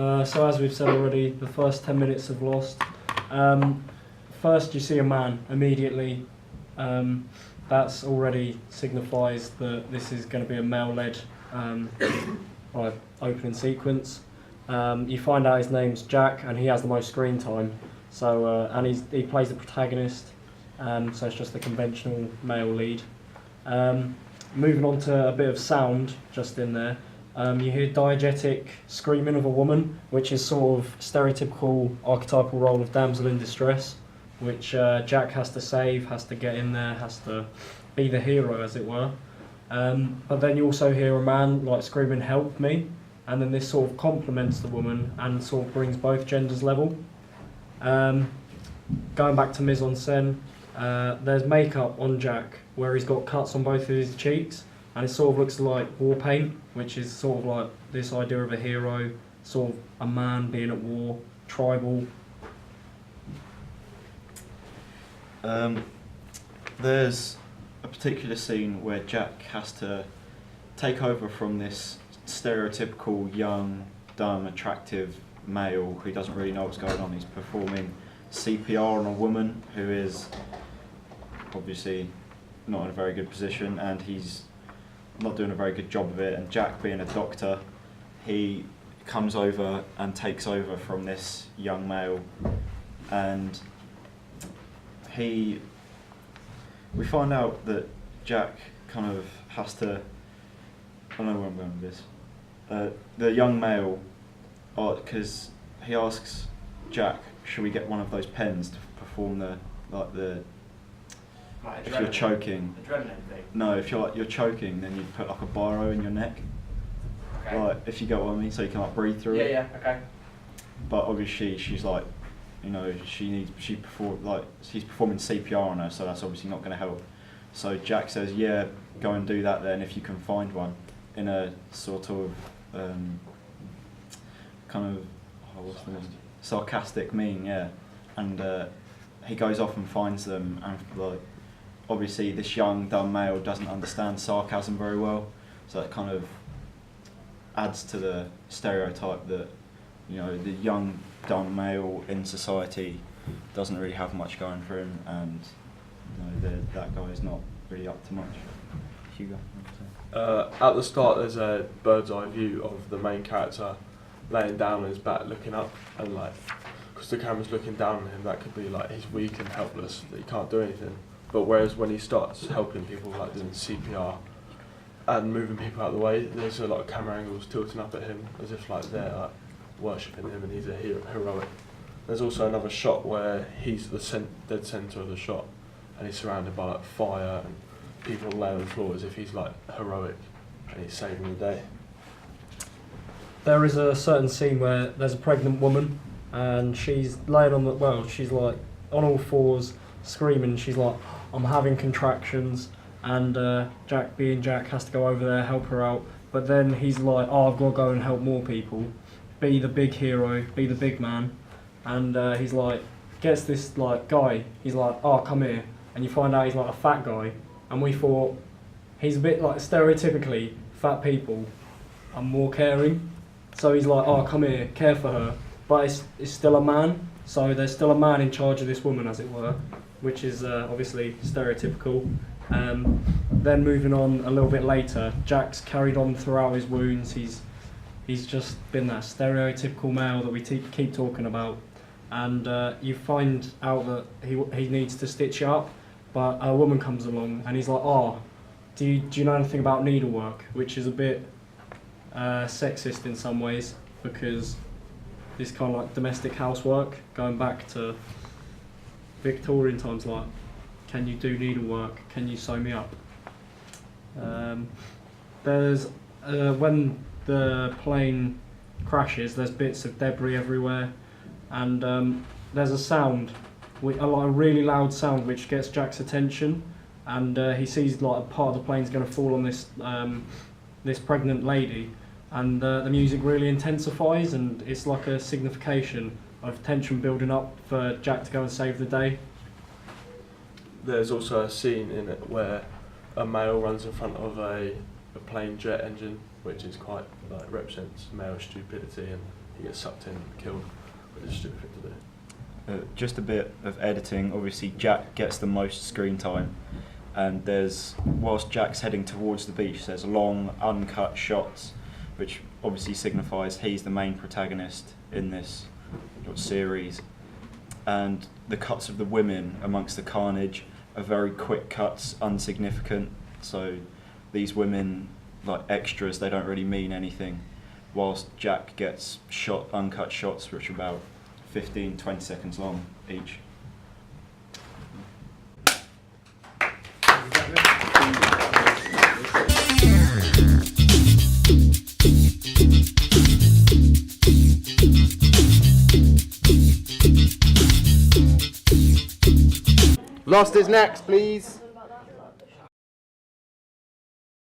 So as we've said already, the first 10 minutes have lost. First you see a man immediately. That's already signifies that this is going to be a male-led opening sequence. You find out his name's Jack, and he has the most screen time. So and he plays the protagonist. So it's just the conventional male lead. Moving on to a bit of sound just in there. You hear diegetic screaming of a woman, which is sort of stereotypical archetypal role of damsel in distress, which Jack has to save, has to get in there, has to be the hero, as it were. But then you also hear a man like screaming, "Help me!" And then this sort of complements the woman and sort of brings both genders level. Going back to mise en scène, there's makeup on Jack where he's got cuts on both of his cheeks, and it sort of looks like war paint, which is sort of like this idea of a hero, sort of a man being at war, tribal. There's a particular scene where Jack has to take over from this stereotypical young, dumb, attractive male who doesn't really know what's going on. He's performing CPR on a woman who is obviously not in a very good position, and he's not doing a very good job of it. And Jack, being a doctor, he comes over and takes over from this young male, and we find out that Jack kind of has to, I don't know where I'm going with this, the young male, because he asks Jack, should we get one of those pens to perform if you're choking. Adrenaline thing? No, if you're choking, then you put like a biro in your neck. Okay. Like, if you get what I mean, so you can like breathe through it. Yeah, okay. But obviously she's like, you know, she's performing CPR on her, so that's obviously not going to help. So Jack says, yeah, go and do that then if you can find one, in a sort of kind of sarcastic mean, yeah. And he goes off and finds them, and like, obviously this young dumb male doesn't understand sarcasm very well, so that kind of adds to the stereotype that, you know, the young dumb male in society doesn't really have much going for him, and you know, that guy is not really up to much. Hugo? At the start there's a bird's eye view of the main character laying down on his back looking up, and like, because the camera's looking down on him, that could be like he's weak and helpless, that he can't do anything. But whereas when he starts helping people, like doing CPR and moving people out of the way, there's a lot of camera angles tilting up at him as if like they're like worshipping him and he's a heroic. There's also another shot where he's the dead centre of the shot, and he's surrounded by like fire and people laying on the floor as if he's like heroic and he's saving the day. There is a certain scene where there's a pregnant woman and she's laying on she's like on all fours screaming. She's like, I'm having contractions, and Jack, being Jack, has to go over there, help her out. But then he's like, oh, I've got to go and help more people, be the big hero, be the big man. And he's like, gets this like guy, he's like, oh, come here. And you find out he's like a fat guy. And we thought, he's a bit like, stereotypically, fat people are more caring. So he's like, oh, come here, care for her. But it's still a man, so there's still a man in charge of this woman, as it were, which is obviously stereotypical. Then moving on a little bit later, Jack's carried on throughout his wounds. He's just been that stereotypical male that we keep talking about. And you find out that he needs to stitch it up, but a woman comes along and he's like, oh, do you know anything about needlework? Which is a bit sexist in some ways, because this kind of like domestic housework, going back to Victorian times, like, can you do needlework? Can you sew me up? There's when the plane crashes, there's bits of debris everywhere, and there's a sound, a really loud sound, which gets Jack's attention, and he sees like a part of the plane's going to fall on this pregnant lady, and the music really intensifies, and it's like a signification of tension building up for Jack to go and save the day. There's also a scene in it where a male runs in front of a plane jet engine, which is quite like represents male stupidity and he gets sucked in and killed, which is a stupid thing to do. Just a bit of editing. Obviously, Jack gets the most screen time, and whilst Jack's heading towards the beach, there's long uncut shots, which obviously signifies he's the main protagonist in this series. And the cuts of the women amongst the carnage are very quick cuts, unsignificant. So these women, like extras, they don't really mean anything. Whilst Jack gets shot, uncut shots, which are about 15-20 seconds long each. Lost is next, please.